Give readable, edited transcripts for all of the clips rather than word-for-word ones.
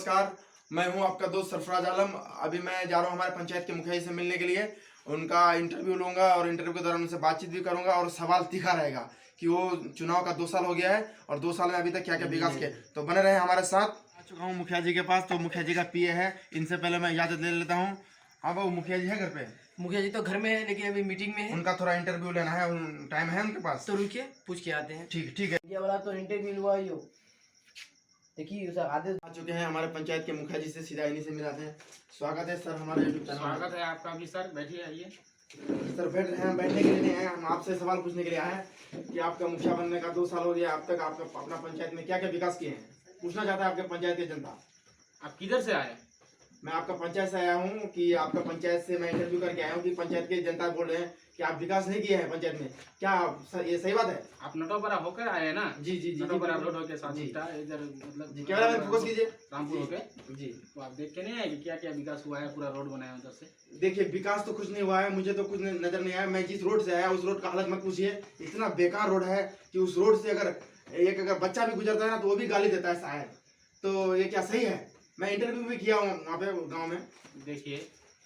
नमस्कार, मैं हूं आपका दोस्त सरफराज आलम। अभी मैं जा रहा हूं हमारे पंचायत के मुखिया जी से मिलने के लिए। उनका इंटरव्यू लूंगा और इंटरव्यू के दौरान उनसे बातचीत भी करूंगा और सवाल तीखा रहेगा कि वो चुनाव का 2 साल हो गया है और 2 साल में अभी तक क्या क्या विकास किया। तो बने रहे हमारे साथ। आ चुका हूँ मुखिया जी के पास, तो मुखिया जी का पीए है, इनसे पहले मैं इजाजत ले लेता हूँ। हाँ बाबू, मुखिया जी है घर पे? मुखिया जी तो घर में है, लेकिन अभी मीटिंग में है। उनका थोड़ा इंटरव्यू लेना है, टाइम है उनके पास? तो रुकिए, पूछ के आते हैं। ठीक है। ये वाला तो इंटरव्यू हुआ ही हो। देखिए सर, आदेश आ चुके हैं हमारे पंचायत के मुखिया जी से, सीधा इन्हीं से मिलाते हैं। स्वागत है सर हमारे यूट्यूब चैनल। स्वागत है आपका भी सर, बैठिए आइए। सर बैठ रहे हैं, बैठने के लिए नहीं आए, हम आपसे सवाल पूछने के लिए आए हैं कि आपका मुखिया बनने का 2 साल हो गया, अब तक आपका अपना पंचायत में क्या क्या विकास किए हैं, पूछना चाहता है आपके पंचायत की जनता। आप किधर से आए? मैं आपका पंचायत से आया हूँ कि आपका पंचायत से मैं इंटरव्यू करके आया हूँ कि पंचायत की जनता बोल रहे हैं कि आप विकास नहीं किए हैं पंचायत में, क्या ये सही बात है? आप नटोपरा होकर आए हैं ना? जी जी जी, नटोपरा रोड होके साथ जी इधर मतलब जी, कैमरा में फोकस कीजिए। रामपुर होके जी, तो आप देख के नहीं आए कि क्या क्या विकास हुआ है? पूरा रोड बनाया उधर से। देखिए विकास तो कुछ नहीं हुआ है, मुझे तो कुछ नजर नहीं आया। मैं जिस रोड से आया उस रोड का हालत मत पूछिए, इतना बेकार रोड है कि उस रोड से अगर बच्चा भी गुजरता है ना तो वो भी गाली देता है शायद। तो ये क्या सही है? मैं इंटरव्यू भी किया हूँ वहाँ पे गाँव में। देखिए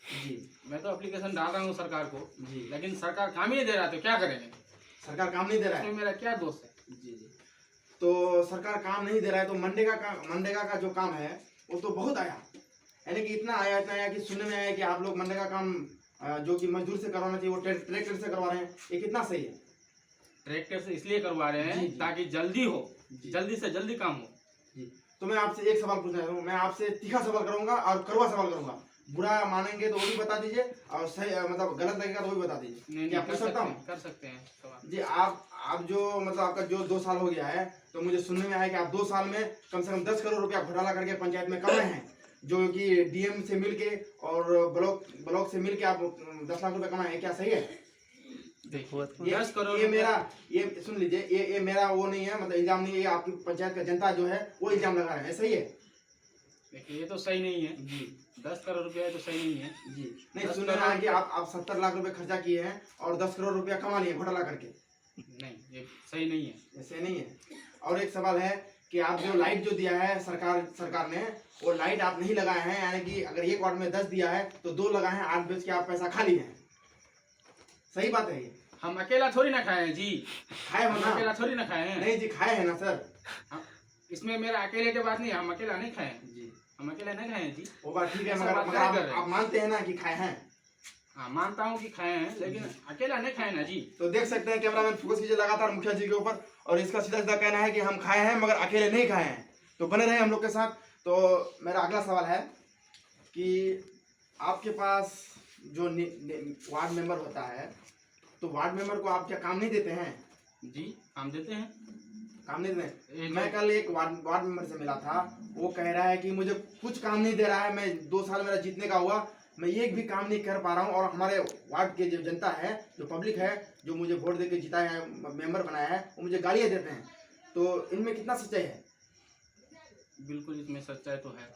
जी, मैं तो एप्लीकेशन डाल रहा हूँ सरकार को जी, लेकिन सरकार काम ही नहीं दे रहा, तो क्या करेंगे? सरकार काम नहीं दे रहा है। इसमें मेरा क्या दोष है? जी जी, तो सरकार काम नहीं दे रहा है तो मनरेगा का जो काम है वो तो बहुत आया, यानी कि इतना आया कि सुनने में आया कि आप लोग मनरेगा काम जो कि मजदूर से करवाना चाहिए वो ट्रैक्टर से करवा रहे हैं। ये कितना सही है? ट्रैक्टर से इसलिए करवा रहे जी, हैं जी। ताकि जल्दी हो, जी। जल्दी से जल्दी काम हो। जी, तो मैं आपसे एक सवाल पूछना चाहता हूँ। मैं आपसे तीखा सवाल करूंगा और कड़वा सवाल करूंगा। बुरा मानेंगे तो वो भी बता दीजिए और सही मतलब गलत लगेगा तो वो भी बता दीजिए। नहीं क्या नहीं, पूछ सकता हूँ? कर सकते हैं सवाल। जी, आप जो मतलब आपका जो 2 साल हो गया है, तो मुझे सुनने में आया कि आप 2 साल में कम से कम 10 करोड़ रुपया घोटाला करके पंचायत में कमाए हैं, जो कि डीएम से मिलके और ब्लॉक से मिलके आप 10 लाख रुपए कमाए हैं। क्या सही है? देखिए 10 करोड़ ये सुन लीजिए, ये मेरा वो नहीं है, मतलब इल्जाम नहीं है, ये आपकी पंचायत का जनता जो है वो इल्जाम लगा रहे हैं। सही है? देखिए ये तो सही नहीं है जी 10 करोड़ रुपया तो सही नहीं है जी, नहीं सुनने में आया कि आप 70 लाख रुपए खर्चा किए हैं और 10 करोड़ रुपया कमा लिए घोटाला करके। नहीं, ये सही नहीं है। ऐसे नहीं है। और एक सवाल है कि आप जो लाइट जो दिया है सरकार ने, वो लाइट आप नहीं लगाए हैं, यानी कि अगर एक वार्ड में 10 दिया है तो 2 लगाए हैं, 8 बेच के आप पैसा खा लिए हैं। सही बात है ये? हम अकेला थोड़ी ना खाए हैं जी, खाए हो हम ना? अकेला थोड़ी ना खाए हैं। नहीं जी, खाए हैं ना सर? इसमें मेरा अकेले के बात नहीं है, हम अकेला नहीं खाए हैं जी, हम अकेले नहीं खाए हैं जी। वो बात ठीक है, ऐसा मगर बात मगर नहीं कर रहे। आप मानते हैं ना कि खाए हैं? हाँ मानता हूँ कि खाए हैं, लेकिन अकेला नहीं खाए ना जी। तो देख सकते हैं, कैमरामैन फोकस कीजिए लगातार मुखिया जी के ऊपर, और इसका सीधा सीधा कहना है कि हम खाए हैं मगर अकेले नहीं खाए हैं। तो बने रहे हम लोग के साथ। तो मेरा अगला सवाल है कि आपके पास जो वार्ड मेंबर होता है, तो वार्ड मेंबर को आप क्या काम नहीं देते हैं? जी काम देते हैं। काम नहीं देते? मैं कल एक वार्ड मेंबर से मिला था, वो कह रहा है कि मुझे कुछ काम नहीं दे रहा है, मैं 2 साल मेरा जीतने का हुआ, मैं एक भी काम नहीं कर पा रहा हूँ, और हमारे वार्ड के जो जनता है, जो पब्लिक है, जो मुझे वोट देके जिताया है, मेंबर बनाया है, वो मुझे गालियाँ देते हैं। तो इनमें कितना सच्चाई है? बिल्कुल इसमें सच्चाई तो है।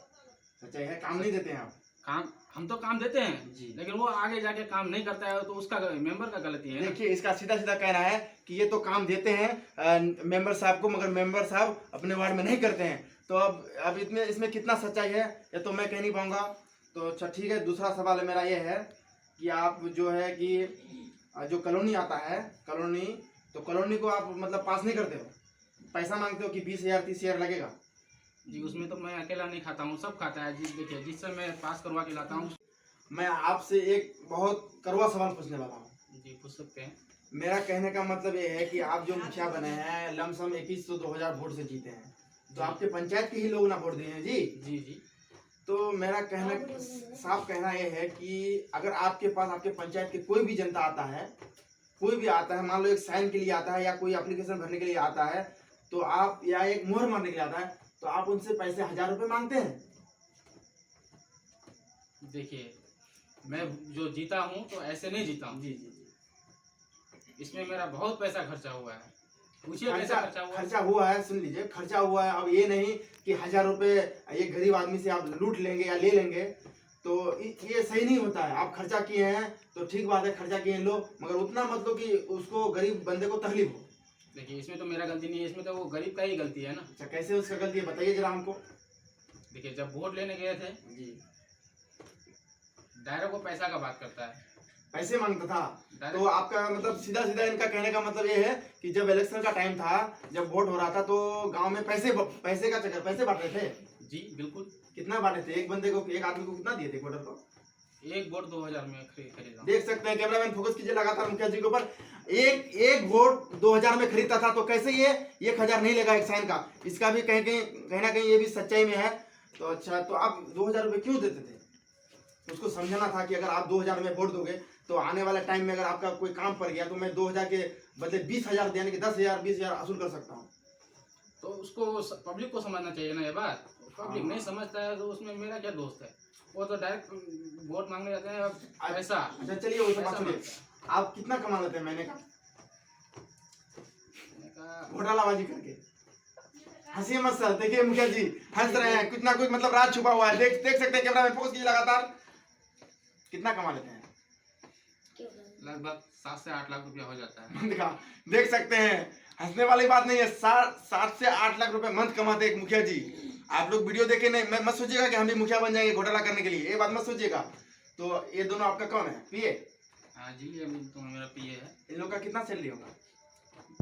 सच्चाई है, काम नहीं देते हैं आप? काम हम तो काम देते हैं जी। लेकिन वो आगे जाके काम नहीं करता है तो उसका मेंबर का गलती है ना। देखिए, इसका सीधा सीधा कहना है कि ये तो काम देते हैं मेंबर साहब को, मगर मेंबर साहब अपने वार्ड में नहीं करते हैं। तो अब इसमें कितना सच्चाई है ये तो मैं कह नहीं पाऊंगा। तो अच्छा ठीक है, दूसरा सवाल मेरा ये है कि आप जो है कि जो कॉलोनी आता है तो कॉलोनी को आप मतलब पास नहीं करते हो, पैसा मांगते हो कि 20,000 30,000 लगेगा। जी उसमें तो मैं अकेला नहीं खाता हूँ, सब खाता है जी। देखिए जिससे मैं पास करवा के लाता हूँ। मैं आपसे एक बहुत कड़वा सवाल पूछने वाला हूँ। जी पूछ सकते हैं। मेरा कहने का मतलब ये है कि आप जो मुखिया बने हैं, लमसम 2100-2000 वोट से जीते हैं, तो आपके पंचायत के ही लोग ना वोट दिए हैं जी। जी जी तो मेरा साफ कहना यह है कि अगर आपके पास आपके पंचायत के कोई भी जनता आता है, कोई भी आता है, मान लो एक साइन के लिए आता है या कोई एप्लीकेशन भरने के लिए आता है, तो आप या एक मोहर मारने के लिए आता है, तो आप उनसे पैसे 1000 रुपए मांगते हैं। देखिए मैं जो जीता हूँ तो ऐसे नहीं जीता हूँ। जी जी जी, इसमें मेरा बहुत पैसा खर्चा हुआ है। पूछिए कैसा खर्चा हुआ है। सुन लीजिए, खर्चा हुआ है। अब ये नहीं कि 1000 रुपए एक गरीब आदमी से आप लूट लेंगे या ले लेंगे, तो ये सही नहीं होता है। आप खर्चा किए हैं तो ठीक बात है, खर्चा किए लो, मगर उतना मत लो कि उसको गरीब बंदे को तकलीफ हो। देखिए इसमें तो मेरा गलती नहीं है, इसमें तो वो गरीब का ही गलती है ना। अच्छा, कैसे उसका गलती है बताइए जरा हमको। देखिए जब वोट लेने गए थे जी डायरेक्ट वो पैसा का बात करता है। पैसे मांगता था। तो डायरेक्ट आपका मतलब सीधा सीधा इनका कहने का मतलब ये है कि जब इलेक्शन का टाइम था, जब वोट हो रहा था, तो गांव में पैसे पैसे का चक्कर, पैसे बांट रहे थे। जी बिल्कुल। कितना बांटे थे? एक बंदे को, एक आदमी को कितना दिए थे वोटर को? एक वोट 2000 में खरीदा। देख सकते हैं, कैमरामैन फोकस कीजिए लगातार मुखिया जी के ऊपर। एक वोट 2000 में खरीदता था, तो कैसे ये 1000 नहीं लेगा एक साइन का? इसका भी कहीं ना कहीं ये भी सच्चाई में है। तो अच्छा, तो आप 2000 रुपये क्यों देते थे? उसको समझाना था कि अगर आप 2000 में वोट दोगे तो आने वाले टाइम में अगर आपका कोई काम पड़ गया तो मैं 2000 के बदले 20,000 देने के 10,000 20,000 वसूल कर सकता हूँ। तो उसको पब्लिक को समझना चाहिए ना ये बात। पब्लिक नहीं समझता है तो उसमें मेरा क्या दोस्त है। वो तो डायरेक्ट वोट मांगने जाते हैं और पैसा। अच्छा चलिए, वो सब बात पैसा छोड़िए। मांगता आप कितना कमा लेते हैं महीने का है। मैंने कहा, घोटालाबाजी करके? हंसी मत सर, देखिए मुखिया जी हंस रहे हैं, कुछ ना कुछ मतलब राज छुपा हुआ है। देख सकते हैं, कैमरा में फोकस कीजिए लगातार। कितना कमा लेते हैं? लगभग 7 से 8 लाख रुपया हो जाता है। देखा, देख सकते हैं, हंसने वाली बात नहीं है। 7 से 8 लाख रुपए मंथ कमाते एक मुखिया जी। आप लोग वीडियो देखे नहीं, मत सोचिएगा कि हम भी मुखिया बन जाएंगे घोटाला करने के लिए, ये बात मत सोचिएगा। तो ये दोनों आपका कौन है? पीए? हाँ जी, ये तो मेरा पीए है। इन लोग का कितना सैलरी होगा?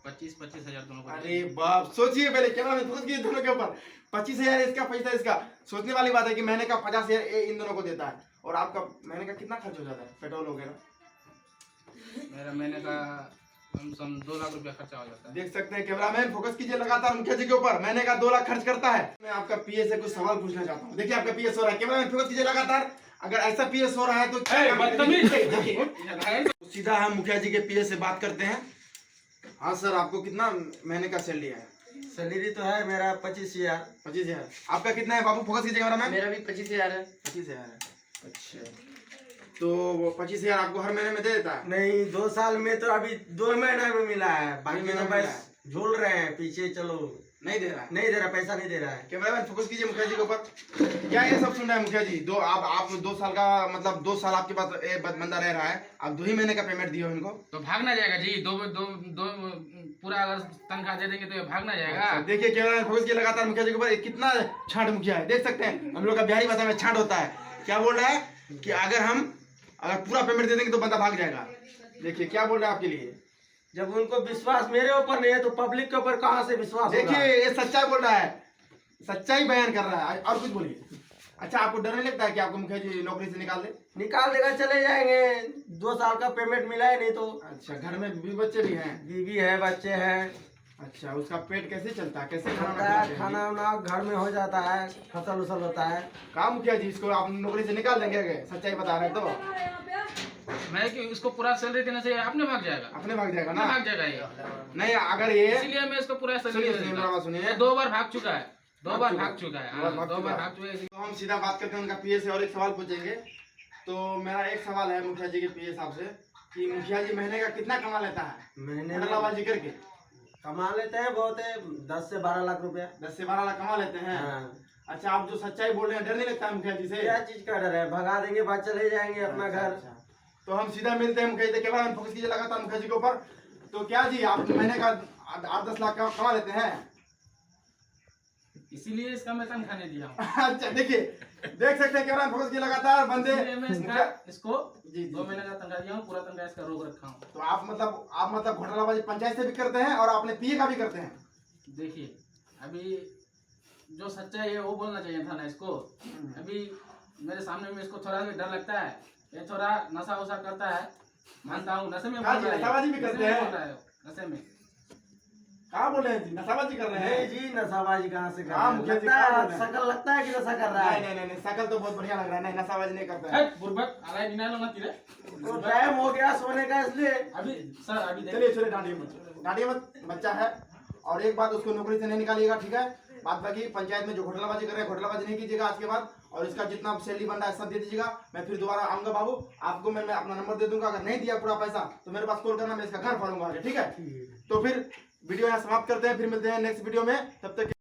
25-25 हजार दोनों को। अरे बाप, सोचिए पहले, कैमरा में फोकस कीजिए दोनों के ऊपर। 25,000 इसका, पैसा इसका। सोचने वाली बात है कि महीने का 50,000 इन दोनों को देता है। और आपका महीने का कितना खर्च हो जाता है पेट्रोल वगैरह? मेरा महीने का कम से कम 2 लाख रुपया खर्चा हो जाता है। देख सकते हैं, कैमरामैन फोकस कीजिए लगातार मुखिया जी के ऊपर। महीने का 2 लाख खर्च करता है। मैं आपका पीए से कुछ सवाल पूछना चाहता हूँ। देखिए आपका पीएस हो रहा है, कैमरामैन फोकस कीजिए लगातार। अगर ऐसा पीएस हो रहा है तो सीधा हम मुखिया जी के पीए से बात करते हैं। हाँ सर, आपको कितना महीने का सैलरी है? सैलरी तो है मेरा 25,000। 25,000। आपका कितना है बाबू? फोकस कीजिए कैमरामैन। मेरा भी 25,000 है। 25,000 है। अच्छा, तो वो 25,000 आपको हर महीने में दे देता है? नहीं, 2 साल में तो अभी 2 महीना में मिला है, बाकी महीना तो में मिला बस झूल रहे हैं पीछे। चलो, नहीं दे रहा है? नहीं दे रहा, पैसा नहीं दे रहा है। कैमरामैन फोकस कीजिए मुखिया जी के ऊपर। क्या ये सब सुन रहे हैं मुखिया जी? आप 2 साल का मतलब 2 साल आपके पास बंदा रह रहा है, आप 2 ही महीने का पेमेंट दिए हो इनको? तो भागना जाएगा जी। दो पूरा अगर तनख्वाह दे देंगे तो ये भागना जाएगा। अच्छा, देखिए कैमरामैन फोकस कीजिए लगातार मुखिया जी के ऊपर। कितना छांट मुखिया है, देख सकते हैं। हम लोग का बिहारी भाषा में छांट होता है। क्या बोल रहा है कि अगर पूरा पेमेंट दे देंगे तो बंदा भाग जाएगा। देखिए क्या बोल रहा है आपके लिए। जब उनको विश्वास मेरे ऊपर नहीं है तो पब्लिक के ऊपर कहाँ से विश्वास होगा? देखिए ये सच्चाई बोल रहा है, सच्चाई बयान कर रहा है। और कुछ बोलिए। अच्छा, आपको डर नहीं लगता है कि आपको मुखिया जी नौकरी से निकाल दे? निकाल देगा, चले जाएंगे। 2 साल का पेमेंट मिला है नहीं तो। अच्छा, घर में बीवी बच्चे भी हैं? बीवी है, बच्चे हैं। अच्छा, उसका पेट कैसे चलता है? कैसे खाना वाना घर में हो जाता है, फसल उसल होता है। कहा मुखिया जी, इसको आप नौकरी से निकाल देंगे अगर सच्चाई बता रहे हैं तो? मैं कि उसको पूरा सैलरी देने से अपने भाग जाएगा। अपने भाग जाएगा अपने ना? भाग जाएगा ये। नहीं, अगर ये इसीलिए मैं इसको पूरा सैलरी सुनिए दे सुनिए, देता मेरा हूं। बात सुनिए। ये 2 बार भाग चुका है। 2 बार भाग चुका है। हाँ, 2 बार चुका है। भाग चुका है। तो हम सीधा बात करते हैं उनका पीए से और एक सवाल पूछेंगे। तो मेरा एक सवाल है मुखिया जी के पीए साहब से कि मुखिया जी महीने का कितना कमा लेता है महीने में घोटालाबाजी करके? कमा लेते हैं बहुत है, 10 से 12 लाख रुपया। 10 से 12 लाख कमा लेते हैं। हाँ। अच्छा, आप जो सच्चाई बोल रहे हैं, डर नहीं लगता है मुखिया जी से? क्या चीज का डर है? भगा देंगे, बाद चले जाएंगे अपना अच्छा, घर। अच्छा। तो हम सीधा मिलते हैं मुखिया जी के बारे में। फोकस कीजिए लगातार मुखिया जी के ऊपर। तो क्या जी, आप महीने का 8-10 लाख का कमा लेते हैं? इसीलिए इसका मैं तनख्वाह नहीं दिया हूँ। अच्छा, देखिए देख सकते हैं कैमरा में फोकस कीजिए लगातार बंदे। इसीलिए मैं इसको जी, जी। 2 महीने का तनख्वाह दिया हूँ। पूरा तनख्वाह इसका रोक रखा हूँ। तो आप मतलब घोटालाबाजी पंचायत से भी करते हैं और अपने पीए का भी करते हैं? देखिए, अभी जो सच्चाई है वो बोलना चाहिए था ना इसको। अभी मेरे सामने में इसको थोड़ा भी डर लगता है। ये थोड़ा नशा वशा करता है, मानता हूँ। नशे में बोल हाँ जी, रहा है। नशाबाजी भी करते हैं। बोल रहा है नशे में। कहाँ बोल रहे हैं जी, नशाबाजी कर रहे हैं? नहीं जी, नशाबाजी कहाँ से कर हाँ, रहे हैं? मुखिया जी, लगता है, कहाँ बोल रहे हैं? शकल लगता है कि नशा कर रहा नहीं है। नहीं नहीं, शकल तो बहुत बढ़िया लग रहा है। नहीं, नशाबाजी नहीं करता है। हट बुर्बक, अलाय बिना लो ना तिरे। तो टाइम हो गया सोने का, इसलिए। अभी सर, अभी चलिए चलिए, डांटिए मत, बच्चा है। और एक बात, उसको नौकरी से नहीं निकालिएगा, ठीक है? बात बाकी पंचायत में जो घोटालाबाजी कर रहे हैं, घोटालाबाजी नहीं कीजिएगा आज के बाद। और इसका जितना सैलरी बन रहा है सब दे दीजिएगा। मैं फिर दोबारा आऊंगा बाबू, आपको मैं अपना नंबर दे दूंगा। अगर नहीं दिया पूरा पैसा तो मेरे पास कॉल करना, मैं इसका घर फाड़ूंगा आगे, ठीक है? तो फिर वीडियो यहाँ समाप्त करते हैं, फिर मिलते हैं नेक्स्ट वीडियो में। तब तक